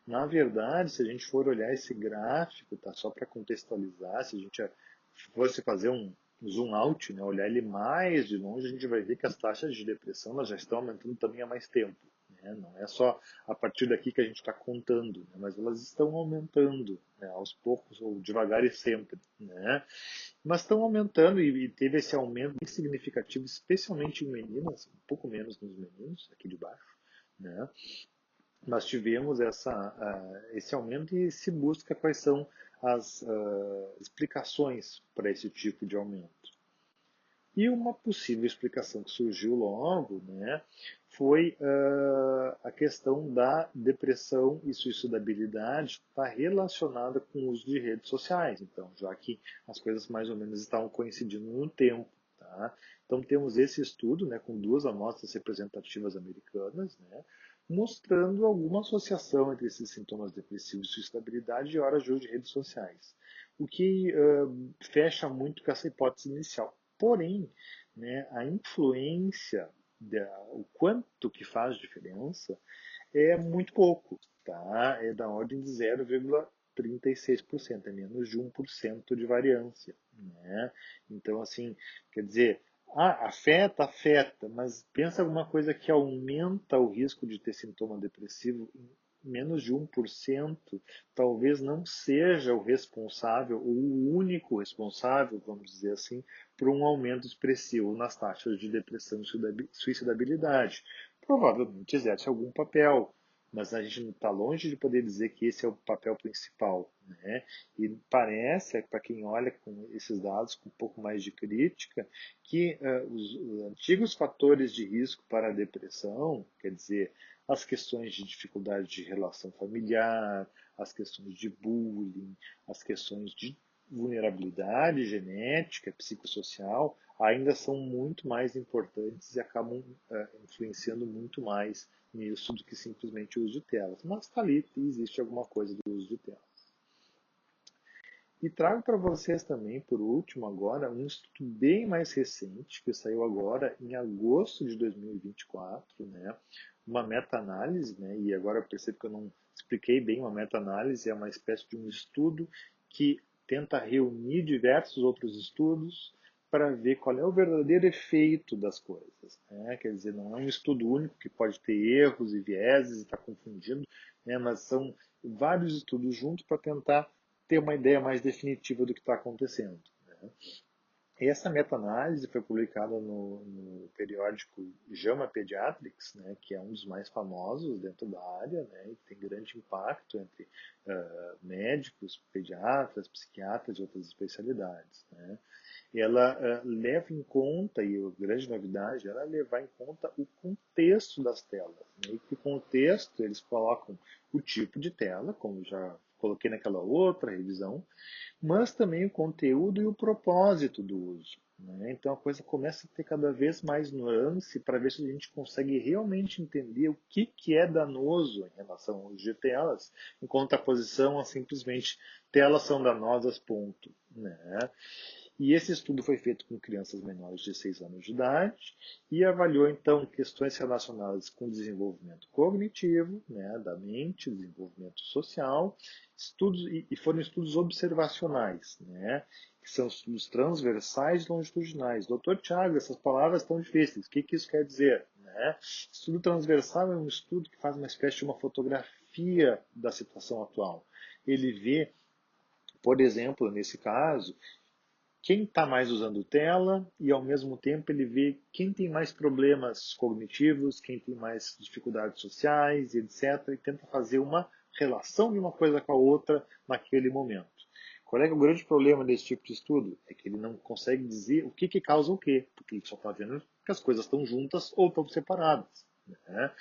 Na verdade, se a gente for olhar esse gráfico, tá, só para contextualizar, se a gente fosse fazer um zoom out, né, olhar ele mais de longe, a gente vai ver que as taxas de depressão elas já estão aumentando também há mais tempo. Né? Não é só a partir daqui que a gente está contando, né, mas elas estão aumentando, né, aos poucos, ou devagar e sempre. Né? Mas estão aumentando e teve esse aumento bem significativo, especialmente em meninas, um pouco menos nos meninos, aqui de baixo. Né? Nós tivemos esse aumento e se busca quais são as explicações para esse tipo de aumento. E uma possível explicação que surgiu logo, né, foi a questão da depressão e suicidabilidade está relacionada com o uso de redes sociais. Então, já que as coisas mais ou menos estavam coincidindo no tempo. Tá? Então, temos esse estudo, né, com duas amostras representativas americanas, né, mostrando alguma associação entre esses sintomas depressivos e suicidabilidade e horas de uso de redes sociais. O que fecha muito com essa hipótese inicial. Porém, né, a influência, o quanto que faz diferença, é muito pouco. Tá? É da ordem de 0,36%, é menos de 1% de variância. Né? Então, assim, quer dizer, afeta, afeta, mas pensa alguma coisa que aumenta o risco de ter sintoma depressivo menos de 1% talvez não seja o responsável, ou o único responsável, vamos dizer assim, por um aumento expressivo nas taxas de depressão e suicidabilidade. Provavelmente exerce algum papel, mas a gente está longe de poder dizer que esse é o papel principal. Né? E parece, para quem olha com esses dados com um pouco mais de crítica, que os antigos fatores de risco para a depressão, quer dizer, as questões de dificuldade de relação familiar, as questões de bullying, as questões de vulnerabilidade genética, psicossocial, ainda são muito mais importantes e acabam influenciando muito mais nisso do que simplesmente o uso de telas. Mas está ali, existe alguma coisa do uso de telas. E trago para vocês também, por último, agora, um estudo bem mais recente, que saiu agora em agosto de 2024, né? Uma meta-análise, né? E agora eu percebo que eu não expliquei bem uma meta-análise, é uma espécie de um estudo que tenta reunir diversos outros estudos para ver qual é o verdadeiro efeito das coisas. Né? Quer dizer, não é um estudo único que pode ter erros e vieses e está confundindo, né? Mas são vários estudos juntos para tentar ter uma ideia mais definitiva do que está acontecendo. Né? Essa meta-análise foi publicada no periódico JAMA Pediatrics, né, que é um dos mais famosos dentro da área, né, e tem grande impacto entre médicos, pediatras, psiquiatras e outras especialidades. Né. Ela leva em conta, e a grande novidade ela é levar em conta o contexto das telas. Né, e que contexto eles colocam o tipo de tela, como já coloquei naquela outra revisão, mas também o conteúdo e o propósito do uso. Né? Então a coisa começa a ter cada vez mais nuance para ver se a gente consegue realmente entender o que é danoso em relação ao uso de telas, em contraposição a simplesmente telas são danosas, ponto. Né? E esse estudo foi feito com crianças menores de 6 anos de idade e avaliou então questões relacionadas com o desenvolvimento cognitivo, né, da mente, desenvolvimento social, estudos e foram estudos observacionais, né, que são estudos transversais e longitudinais. Doutor Tiago, essas palavras estão difíceis. O que isso quer dizer? Né? Estudo transversal é um estudo que faz uma espécie de uma fotografia da situação atual. Ele vê, por exemplo, nesse caso, quem está mais usando tela e, ao mesmo tempo, ele vê quem tem mais problemas cognitivos, quem tem mais dificuldades sociais, etc. E tenta fazer uma relação de uma coisa com a outra naquele momento. Qual é, o grande problema desse tipo de estudo? É que ele não consegue dizer o que causa o quê, porque ele só está vendo que as coisas estão juntas ou estão separadas. Né?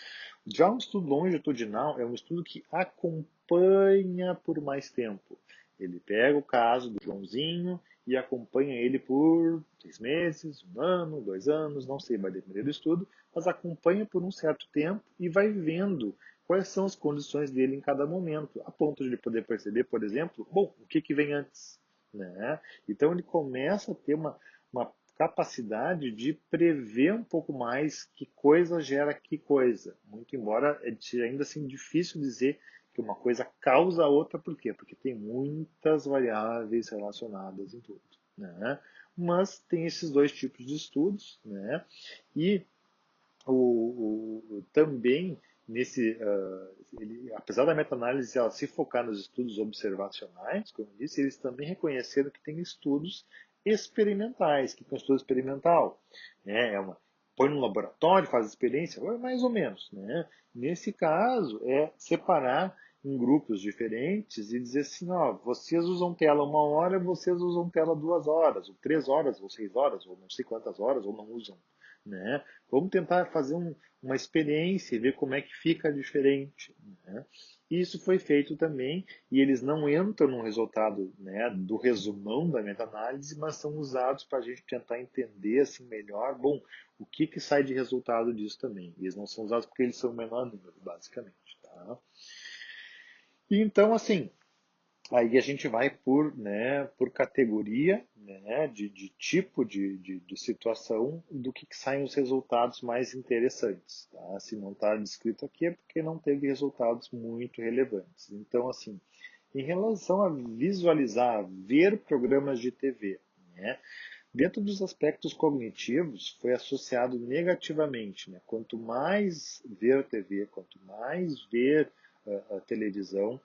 Já um estudo longitudinal é um estudo que acompanha por mais tempo. Ele pega o caso do Joãozinho e acompanha ele por 6 meses, 1 ano, 2 anos, não sei, vai depender do estudo, mas acompanha por um certo tempo e vai vendo quais são as condições dele em cada momento, a ponto de ele poder perceber, por exemplo, bom, o que vem antes. Né? Então ele começa a ter uma capacidade de prever um pouco mais que coisa gera que coisa. Muito embora seja ainda assim difícil dizer que uma coisa causa a outra, por quê? Porque tem muitas variáveis relacionadas em tudo. Né? Mas tem esses dois tipos de estudos, né? E também nesse, apesar da meta-análise ela se focar nos estudos observacionais, como eu disse, eles também reconheceram que tem estudos experimentais. O que é um estudo experimental? Põe no laboratório, faz experiência, mais ou menos. Né? Nesse caso, é separar em grupos diferentes e dizer assim, ó, vocês usam tela 1 hora, vocês usam tela 2 horas, ou 3 horas, ou 6 horas, ou não sei quantas horas, ou não usam. Né? Vamos tentar fazer uma experiência e ver como é que fica diferente. Né? Isso foi feito também, e eles não entram no resultado, né, do resumão da meta-análise, mas são usados para a gente tentar entender assim, melhor, bom, o que sai de resultado disso também. E eles não são usados porque eles são o menor número, basicamente. Tá? E então, assim, aí a gente vai por categoria, né, de tipo de situação, do que saem os resultados mais interessantes. Tá? Se não está descrito aqui é porque não teve resultados muito relevantes. Então, assim, em relação a visualizar, ver programas de TV, né, dentro dos aspectos cognitivos, foi associado negativamente. Né? Quanto mais ver TV, quanto mais ver a televisão,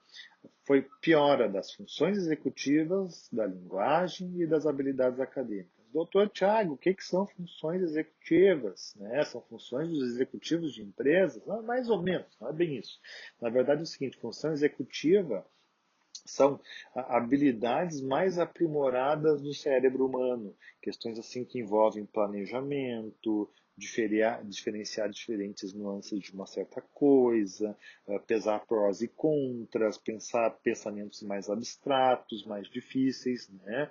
foi piora das funções executivas, da linguagem e das habilidades acadêmicas. Doutor Tiago, o que são funções executivas? Né? São funções dos executivos de empresas? Não, mais ou menos, não é bem isso. Na verdade é o seguinte, função executiva são habilidades mais aprimoradas do cérebro humano, questões assim que envolvem planejamento, diferenciar diferentes nuances de uma certa coisa, pesar prós e contras, pensar pensamentos mais abstratos, mais difíceis, né?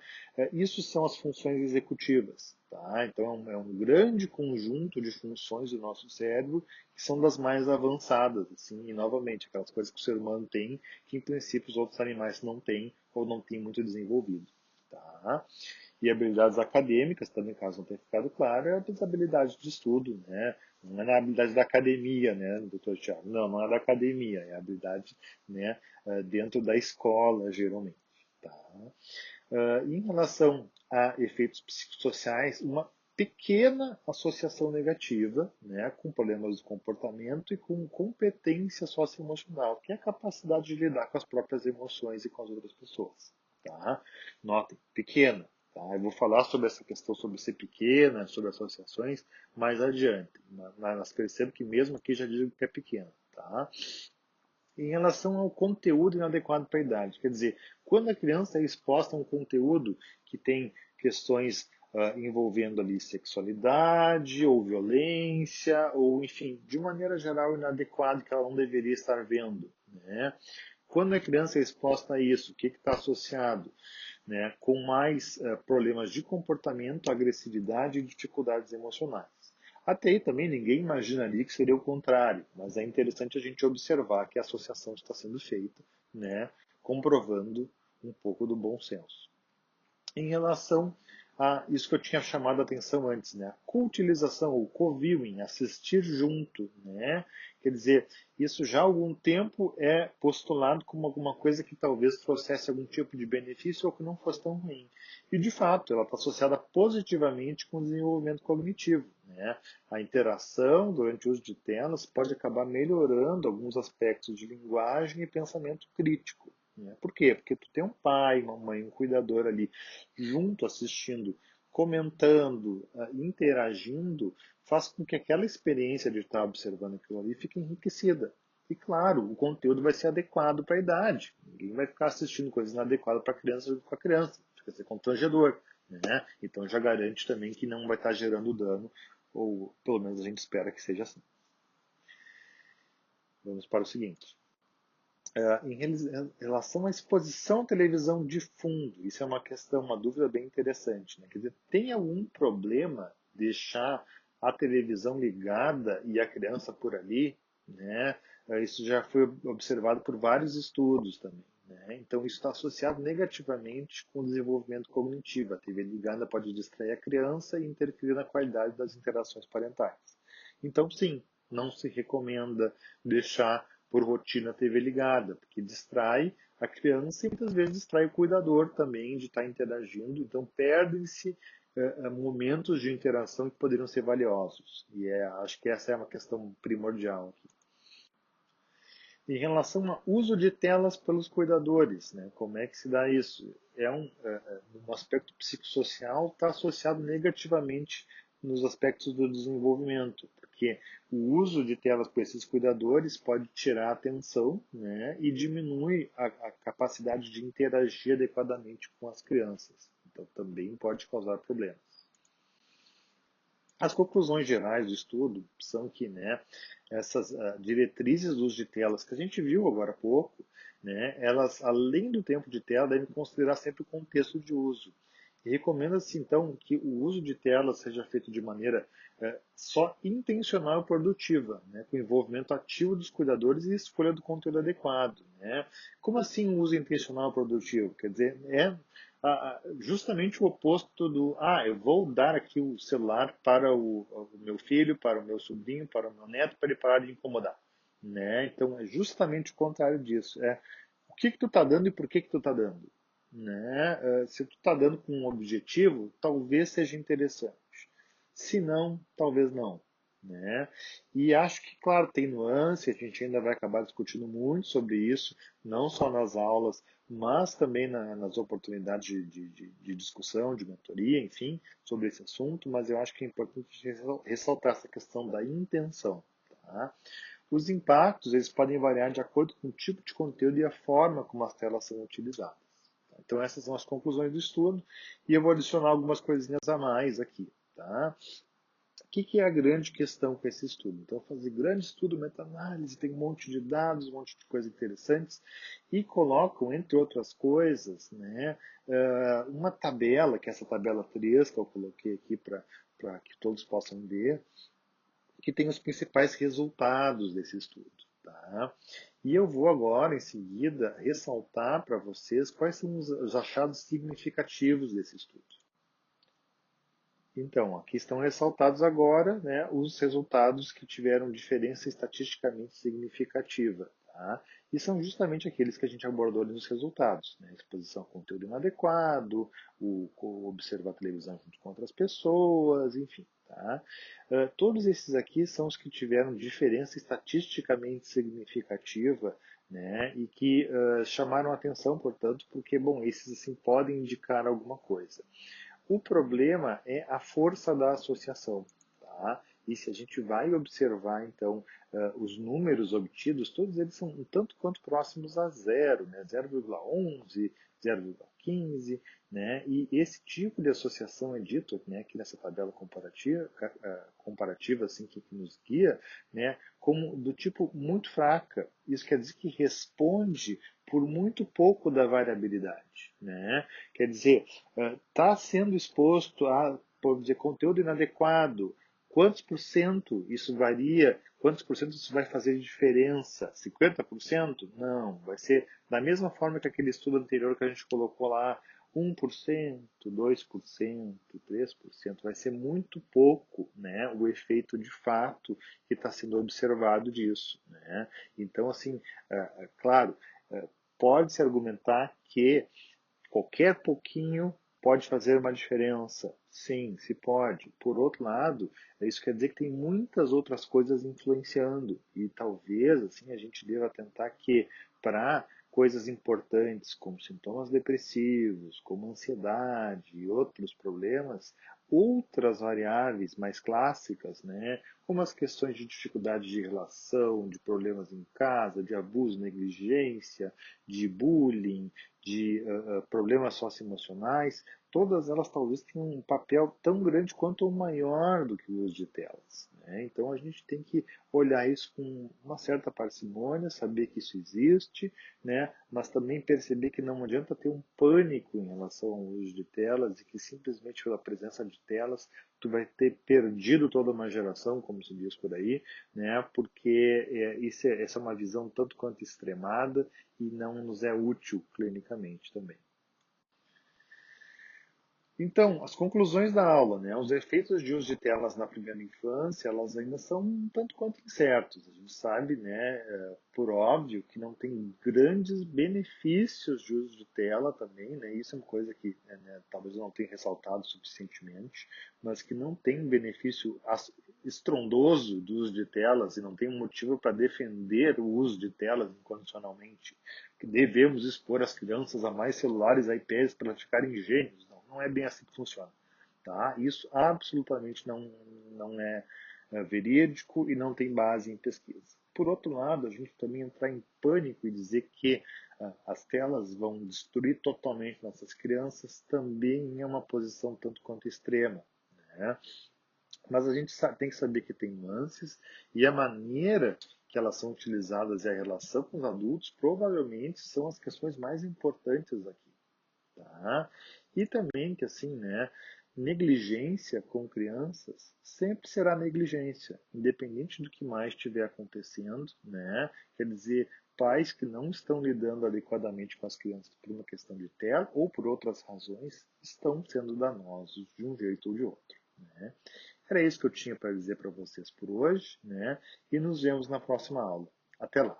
Isso são as funções executivas. Tá? Então é um grande conjunto de funções do nosso cérebro que são das mais avançadas, assim, e novamente aquelas coisas que o ser humano tem que em princípio os outros animais não têm ou não têm muito desenvolvido. Tá? E habilidades acadêmicas, também caso não tenha ficado claro, é as habilidades de estudo, né? Não é a habilidade da academia, né, doutor Tiago? Não, não é da academia, é a habilidade, né, dentro da escola, geralmente. Tá? Em relação a efeitos psicossociais, uma pequena associação negativa, né, com problemas do comportamento e com competência socioemocional, que é a capacidade de lidar com as próprias emoções e com as outras pessoas. Tá? Notem, pequena. Tá? Eu vou falar sobre essa questão, sobre ser pequena, sobre associações, mais adiante. Mas percebo que mesmo aqui já digo que é pequena. Tá? Em relação ao conteúdo inadequado para a idade. Quer dizer, quando a criança é exposta a um conteúdo que tem questões envolvendo ali sexualidade ou violência, ou enfim, de maneira geral inadequado que ela não deveria estar vendo. Né? Quando a criança é exposta a isso, o que está associado? Né? Com mais problemas de comportamento, agressividade e dificuldades emocionais. Até aí também ninguém imaginaria que seria o contrário, mas é interessante a gente observar que a associação está sendo feita, né, comprovando um pouco do bom senso. Em relação a isso que eu tinha chamado a atenção antes, né? A co-utilização, o co-viewing, assistir junto, né? Quer dizer, isso já há algum tempo é postulado como alguma coisa que talvez trouxesse algum tipo de benefício ou que não fosse tão ruim. E, de fato, ela está associada positivamente com o desenvolvimento cognitivo, né? A interação durante o uso de telas pode acabar melhorando alguns aspectos de linguagem e pensamento crítico. Né? Por quê? quê? Porque tu tem um pai, uma mãe, um cuidador ali junto, assistindo, comentando, interagindo, faz com que aquela experiência de estar observando aquilo ali fique enriquecida. E claro, o conteúdo vai ser adequado para a idade. Ninguém vai ficar assistindo coisas inadequadas para a criança junto com a criança. Fica ser constrangedor. Né? Então já garante também que não vai estar gerando dano, ou pelo menos a gente espera que seja assim. Vamos para o seguinte. Em relação à exposição à televisão de fundo, isso é uma questão, uma dúvida bem interessante. Né? Quer dizer, tem algum problema deixar a televisão ligada e a criança por ali? Né? Isso já foi observado por vários estudos também. Né? Então, isso está associado negativamente com o desenvolvimento cognitivo. A TV ligada pode distrair a criança e interferir na qualidade das interações parentais. Então, sim, não se recomenda deixar por rotina a TV ligada, porque distrai a criança e muitas vezes distrai o cuidador também de estar interagindo. Então, perdem-se momentos de interação que poderiam ser valiosos. E acho que essa é uma questão primordial aqui. Em relação ao uso de telas pelos cuidadores, né? Como é que se dá isso? No aspecto psicossocial, está associado negativamente nos aspectos do desenvolvimento, porque o uso de telas por esses cuidadores pode tirar a atenção, né? E diminui a capacidade de interagir adequadamente com as crianças. Então, também pode causar problemas. As conclusões gerais do estudo são que, né, essas diretrizes do uso de telas que a gente viu agora há pouco, né, elas, além do tempo de tela, devem considerar sempre o contexto de uso. E recomenda-se, então, que o uso de telas seja feito de maneira só intencional e produtiva, né, com envolvimento ativo dos cuidadores e escolha do conteúdo adequado. Né? Como assim uso intencional e produtivo? Quer dizer, justamente o oposto do eu vou dar aqui o celular para o meu filho, para o meu sobrinho, para o meu neto, para ele parar de incomodar. Né? Então é justamente o contrário disso. O que tu está dando e por que tu está dando. Né? Se tu está dando com um objetivo, talvez seja interessante. Se não, talvez não. Né? E acho que, claro, tem nuance, a gente ainda vai acabar discutindo muito sobre isso, não só nas aulas, mas também nas oportunidades de discussão, de mentoria, enfim, sobre esse assunto, mas eu acho que é importante ressaltar essa questão da intenção. Tá? Os impactos eles podem variar de acordo com o tipo de conteúdo e a forma como as telas são utilizadas. Então essas são as conclusões do estudo e eu vou adicionar algumas coisinhas a mais aqui. Tá? O que é a grande questão com esse estudo? Então, fazer grande estudo, meta-análise, tem um monte de dados, um monte de coisas interessantes, e colocam, entre outras coisas, né, uma tabela, que é essa tabela 3, que eu coloquei aqui para que todos possam ver, que tem os principais resultados desse estudo. Tá? E eu vou agora, em seguida, ressaltar para vocês quais são os achados significativos desse estudo. Então, aqui estão ressaltados agora, né, os resultados que tiveram diferença estatisticamente significativa. Tá? E são justamente aqueles que a gente abordou nos resultados. Né? Exposição a conteúdo inadequado, observar a televisão junto com outras pessoas, enfim. Tá? Todos esses aqui são os que tiveram diferença estatisticamente significativa, né, e que chamaram a atenção, portanto, porque, bom, esses assim, podem indicar alguma coisa. O problema é a força da associação. Tá? E se a gente vai observar, então, os números obtidos, todos eles são um tanto quanto próximos a zero, né? 0,11, 0,15, né? E esse tipo de associação é dito, né, aqui nessa tabela comparativa assim, que nos guia, né, como do tipo muito fraca. Isso quer dizer que responde por muito pouco da variabilidade. Né? Quer dizer, está sendo exposto a, por dizer, conteúdo inadequado. Quantos por cento isso varia? Quantos por cento isso vai fazer diferença? 50%? Não, vai ser da mesma forma que aquele estudo anterior que a gente colocou lá, 1%, 2%, 3%, vai ser muito pouco, né, o efeito de fato que está sendo observado disso. Né? Então, assim, claro, pode-se argumentar que qualquer pouquinho pode fazer uma diferença. Sim, se pode. Por outro lado, isso quer dizer que tem muitas outras coisas influenciando. E talvez assim a gente deva tentar que, para coisas importantes como sintomas depressivos, como ansiedade e outros problemas, outras variáveis mais clássicas, né, como as questões de dificuldade de relação, de problemas em casa, de abuso, negligência, de bullying, de problemas socioemocionais, todas elas talvez tenham um papel tão grande quanto ou maior do que o uso de telas, né? Então a gente tem que olhar isso com uma certa parcimônia, saber que isso existe, né? Mas também perceber que não adianta ter um pânico em relação ao uso de telas e que simplesmente pela presença de telas tu vai ter perdido toda uma geração, como se diz por aí, né? Porque essa é uma visão tanto quanto extremada e não nos é útil clinicamente também. Então, as conclusões da aula, né? Os efeitos de uso de telas na primeira infância, elas ainda são um tanto quanto incertos. A gente sabe, né, por óbvio, que não tem grandes benefícios de uso de tela também, né? Isso é uma coisa que talvez eu não tenha ressaltado suficientemente, mas que não tem benefício estrondoso do uso de telas e não tem um motivo para defender o uso de telas incondicionalmente, que devemos expor as crianças a mais celulares, iPads para ficarem gênios. Não é bem assim que funciona. Tá? Isso absolutamente não é verídico e não tem base em pesquisa. Por outro lado, a gente também entrar em pânico e dizer que as telas vão destruir totalmente nossas crianças também é uma posição tanto quanto extrema. Né? Mas a gente tem que saber que tem nuances e a maneira que elas são utilizadas e a relação com os adultos provavelmente são as questões mais importantes aqui. Tá? E também que assim, né, negligência com crianças sempre será negligência, independente do que mais estiver acontecendo, né? Quer dizer, pais que não estão lidando adequadamente com as crianças por uma questão de tela ou por outras razões estão sendo danosos de um jeito ou de outro, né? Era isso que eu tinha para dizer para vocês por hoje, né? E nos vemos na próxima aula. Até lá!